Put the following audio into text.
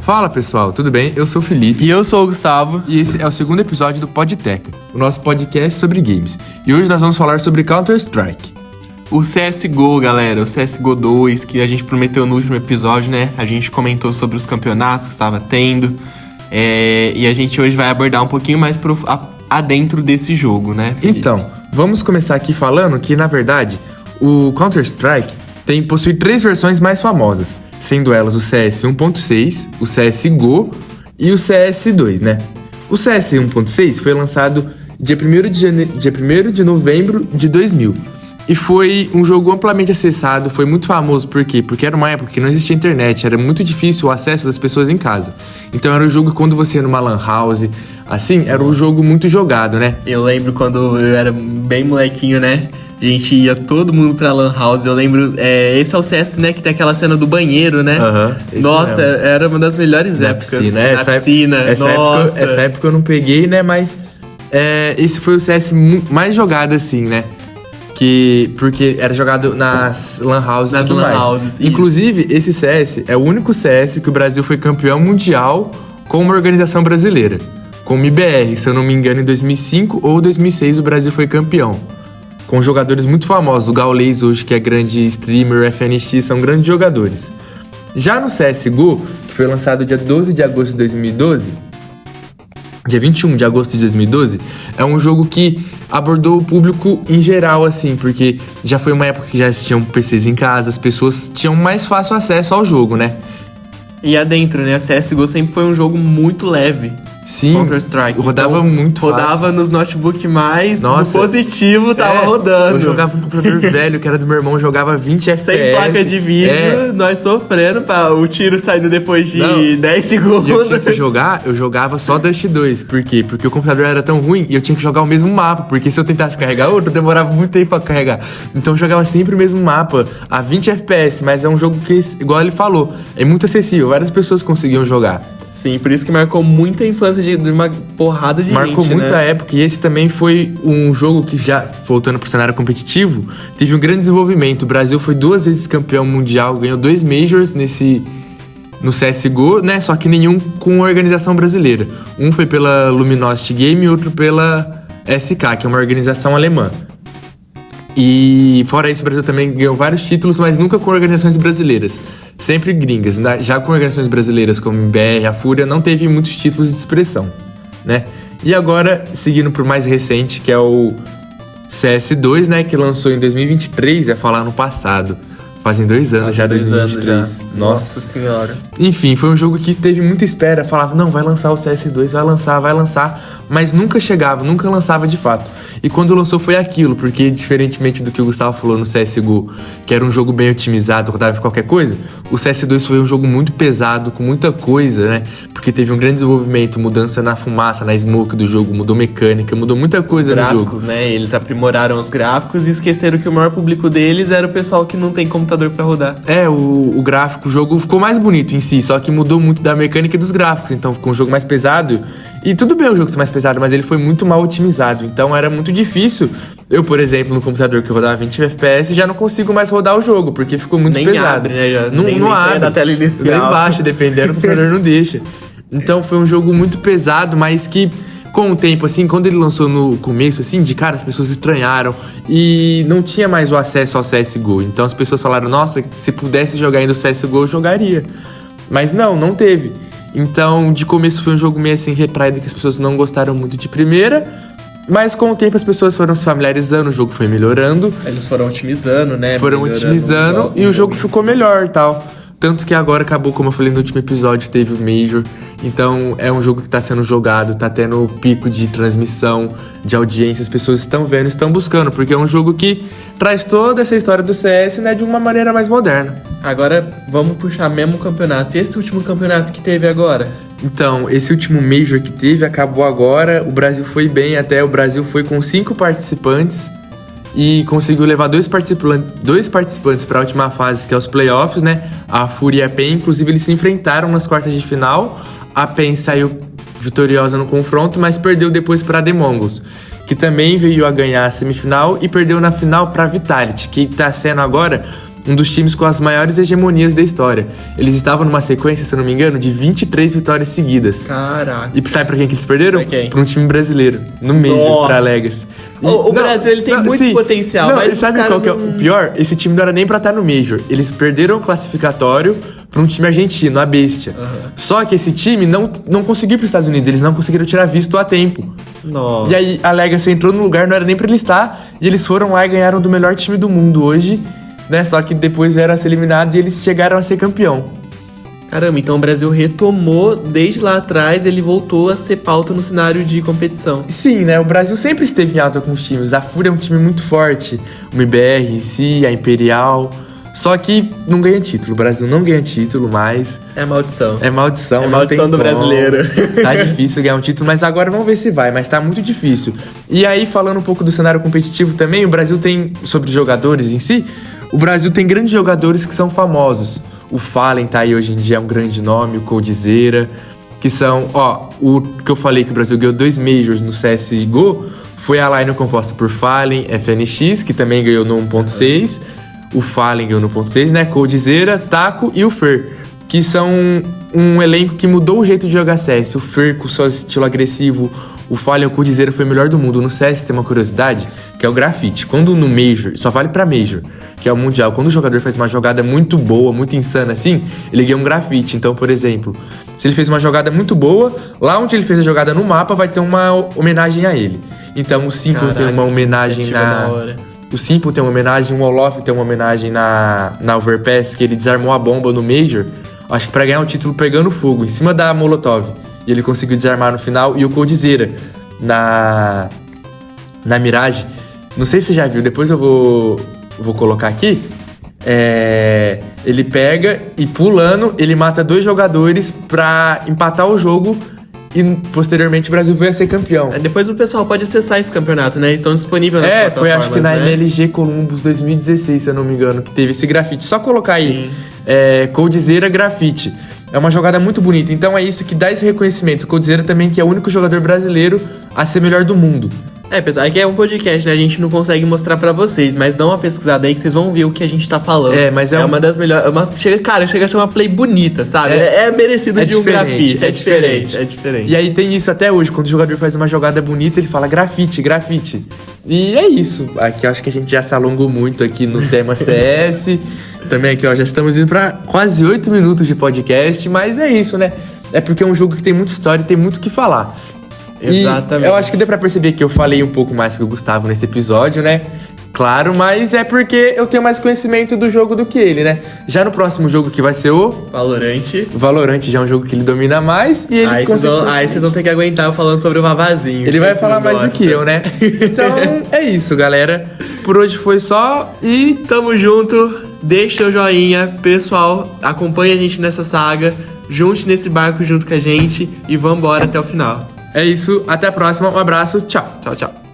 Fala pessoal, tudo bem? Eu sou o Felipe. E eu sou o Gustavo. E esse é o segundo episódio do Podteca, o nosso podcast sobre games. E hoje nós vamos falar sobre Counter-Strike. O CSGO, galera, o CSGO 2, que a gente prometeu no último episódio, né? A gente comentou sobre os campeonatos que estava tendo. E a gente hoje vai abordar um pouquinho mais adentro desse jogo, né, Felipe? Então, vamos começar aqui falando que, na verdade, o Counter-Strike possui 3 versões mais famosas, sendo elas o CS 1.6, o CSGO e o CS2, né? O CS 1.6 foi lançado dia 1º de novembro de 2000 e foi um jogo amplamente acessado, foi muito famoso, por quê? Porque era uma época que não existia internet, era muito difícil o acesso das pessoas em casa. Então era um jogo que quando você ia numa lan house, assim, era um jogo muito jogado, né? Eu lembro quando eu era bem molequinho, né? A gente ia todo mundo pra lan house. Eu lembro, esse é o CS, né? Que tem aquela cena do banheiro, né? Nossa, era uma das melhores épocas. Piscina, né? Na piscina, essa época eu não peguei, né? Mas esse foi o CS mais jogado, assim, né? Porque era jogado nas lan houses e tudo mais. Houses, inclusive, esse CS é o único CS que o Brasil foi campeão mundial com uma organização brasileira. Com o IBR, se eu não me engano, em 2005 ou 2006 o Brasil foi campeão. Com jogadores muito famosos, o Gaules hoje, que é grande streamer, o FNX, são grandes jogadores. Já no CSGO, que foi lançado dia 12 de agosto de 2012, dia 21 de agosto de 2012, é um jogo que abordou o público em geral, assim, porque já foi uma época que já existiam PCs em casa, as pessoas tinham mais fácil acesso ao jogo, né? E adentro, né? O CSGO sempre foi um jogo muito leve. Sim, Counter-Strike. Rodava muito fácil. Rodava nos notebook mais, nossa, no positivo tava rodando. Eu jogava um computador velho, que era do meu irmão, jogava 20 FPS. Sem placa de vídeo, nós sofrendo pra o tiro saindo depois de 10 segundos. E eu tinha que jogar, eu jogava só Dust 2. Por quê? Porque o computador era tão ruim e eu tinha que jogar o mesmo mapa. Porque se eu tentasse carregar outro, demorava muito tempo pra carregar. Então eu jogava sempre o mesmo mapa, a 20 FPS. Mas é um jogo que, igual ele falou, é muito acessível. Várias pessoas conseguiam jogar. Sim, por isso que marcou muita infância de uma porrada de gente, marcou muita época, e esse também foi um jogo que, já voltando pro cenário competitivo, teve um grande desenvolvimento. O Brasil foi 2 vezes campeão mundial, ganhou 2 Majors no CSGO, né? Só que nenhum com organização brasileira. Um foi pela Luminosity Game e outro pela SK, que é uma organização alemã. E fora isso, o Brasil também ganhou vários títulos, mas nunca com organizações brasileiras. Sempre gringas. Já com organizações brasileiras como o BR, a Fúria, não teve muitos títulos de expressão, né? E agora, seguindo pro mais recente, que é o CS2, né? Que lançou em 2023, ia falar no passado. Fazem 2 anos já, 2023. Nossa senhora. Enfim, foi um jogo que teve muita espera. Falava, não, vai lançar o CS2, vai lançar. Mas nunca chegava, nunca lançava de fato. E quando lançou foi aquilo, porque diferentemente do que o Gustavo falou no CSGO, que era um jogo bem otimizado, rodava qualquer coisa, o CS2 foi um jogo muito pesado, com muita coisa, né? Porque teve um grande desenvolvimento, mudança na fumaça, na smoke do jogo, mudou mecânica, mudou muita coisa no jogo. Gráficos, né? Eles aprimoraram os gráficos e esqueceram que o maior público deles era o pessoal que não tem computador pra rodar. O gráfico, o jogo ficou mais bonito em si, só que mudou muito da mecânica e dos gráficos, então ficou um jogo mais pesado. E tudo bem o jogo ser mais pesado, mas ele foi muito mal otimizado, então era muito difícil. Eu, por exemplo, no computador que rodava 20 FPS, já não consigo mais rodar o jogo, porque ficou muito pesado. Nem abre, né? Já não abre. Da tela inicial. Nem baixa, dependendo, o computador não deixa. Então foi um jogo muito pesado, mas que com o tempo, assim, quando ele lançou no começo, assim, de cara as pessoas estranharam e não tinha mais o acesso ao CSGO. Então as pessoas falaram, nossa, se pudesse jogar ainda o CSGO, eu jogaria. Mas não teve. Então, de começo foi um jogo meio assim retraído, que as pessoas não gostaram muito de primeira, mas com o tempo as pessoas foram se familiarizando, o jogo foi melhorando. Eles foram otimizando, né? Foram otimizando e o jogo ficou melhor e tal. Tanto que agora acabou, como eu falei no último episódio, teve o Major. Então é um jogo que tá sendo jogado, tá tendo pico de transmissão, de audiência, as pessoas estão vendo, estão buscando, porque é um jogo que traz toda essa história do CS, né, de uma maneira mais moderna. Agora vamos puxar mesmo o campeonato. E esse último campeonato que teve agora? Então, esse último Major que teve acabou agora, o Brasil foi bem até, o Brasil foi com 5 participantes e conseguiu levar 2 participantes para a última fase, que é os playoffs, né? A Fúria e a PEN, inclusive eles se enfrentaram nas quartas de final. A PEN saiu vitoriosa no confronto, mas perdeu depois para a The Mongols, que também veio a ganhar a semifinal e perdeu na final para a Vitality, que está sendo agora um dos times com as maiores hegemonias da história. Eles estavam numa sequência, se eu não me engano, de 23 vitórias seguidas. Caraca. E sabe pra quem que eles perderam? Pra quem? Pra um time brasileiro, no Major, pra Legacy. O Brasil, ele tem muito potencial, não, mas e sabe qual que é o pior? Esse time não era nem pra estar no Major. Eles perderam o classificatório pra um time argentino, a Bestia. Só que esse time não conseguiu ir pros Estados Unidos, eles não conseguiram tirar visto a tempo. Nossa. E aí a Legacy entrou no lugar, não era nem pra ele estar, e eles foram lá e ganharam do melhor time do mundo hoje, né? Só que depois vieram a ser eliminados e eles chegaram a ser campeão. Caramba, então o Brasil retomou desde lá atrás, ele voltou a ser pauta no cenário de competição. Sim, né? O Brasil sempre esteve em alta com os times. A FURIA é um time muito forte. O MBR, a Imperial. Só que não ganha título. O Brasil não ganha título mais. É maldição. É maldição. É não maldição tem do como. brasileiro. Tá difícil ganhar um título, mas agora vamos ver se vai. Mas tá muito difícil. E aí, falando um pouco do cenário competitivo também, o Brasil tem, sobre jogadores em si, o Brasil tem grandes jogadores que são famosos. O Fallen tá aí hoje em dia, é um grande nome, o Coldzera, que são, o que eu falei que o Brasil ganhou 2 Majors no CSGO, foi a line composta por Fallen, FNX, que também ganhou no 1.6, o Fallen ganhou no 1.6, né, Coldzera, Taco e o Fer, que são um elenco que mudou o jeito de jogar CS. O Fer com seu estilo agressivo, o Fallen, o Coldzera foi o melhor do mundo. No CS tem uma curiosidade, que é o grafite. Quando no Major, só vale pra Major, que é o Mundial, quando o jogador faz uma jogada muito boa, muito insana assim, ele ganha um grafite. Então, por exemplo, se ele fez uma jogada muito boa, lá onde ele fez a jogada no mapa vai ter uma homenagem a ele. Então o Simple tem uma homenagem O Simple tem uma homenagem, o Olof tem uma homenagem na Overpass, que ele desarmou a bomba no Major, acho que pra ganhar um título pegando fogo, em cima da Molotov. E ele conseguiu desarmar no final. E o Coldzera na Mirage, não sei se você já viu, depois eu vou colocar aqui. Ele pega e pulando, ele mata 2 jogadores pra empatar o jogo. E posteriormente o Brasil veio a ser campeão. Depois o pessoal pode acessar esse campeonato, né? Estão disponíveis nas plataformas, foi acho que na né? MLG Columbus 2016, se eu não me engano, que teve esse grafite. Só colocar aí, Coldzera grafite. É uma jogada muito bonita. Então é isso que dá esse reconhecimento. O Coldzera também, que é o único jogador brasileiro a ser melhor do mundo. Pessoal, aqui é um podcast, né? A gente não consegue mostrar pra vocês, mas dá uma pesquisada aí que vocês vão ver o que a gente tá falando. Mas é uma das melhores. Chega a ser uma play bonita, sabe? É merecido de um grafite. É diferente. E aí tem isso até hoje. Quando o jogador faz uma jogada bonita, ele fala grafite. E é isso. Aqui eu acho que a gente já se alongou muito aqui no tema CS. Também aqui, já estamos indo pra quase 8 minutos de podcast, mas é isso, né? É porque é um jogo que tem muita história e tem muito o que falar. Exatamente. E eu acho que deu pra perceber que eu falei um pouco mais que o Gustavo nesse episódio, né? Claro, mas é porque eu tenho mais conhecimento do jogo do que ele, né? Já no próximo jogo que vai ser o Valorant já é um jogo que ele domina mais e ele Aí vocês vão ter que aguentar eu falando sobre o Vavazinho. Ele vai falar mais do que eu, né? Então é isso, galera. Por hoje foi só e tamo junto. Deixa seu joinha, pessoal. Acompanha a gente nessa saga. Junte nesse barco junto com a gente e vambora até o final. É isso, até a próxima, um abraço, tchau. Tchau, tchau.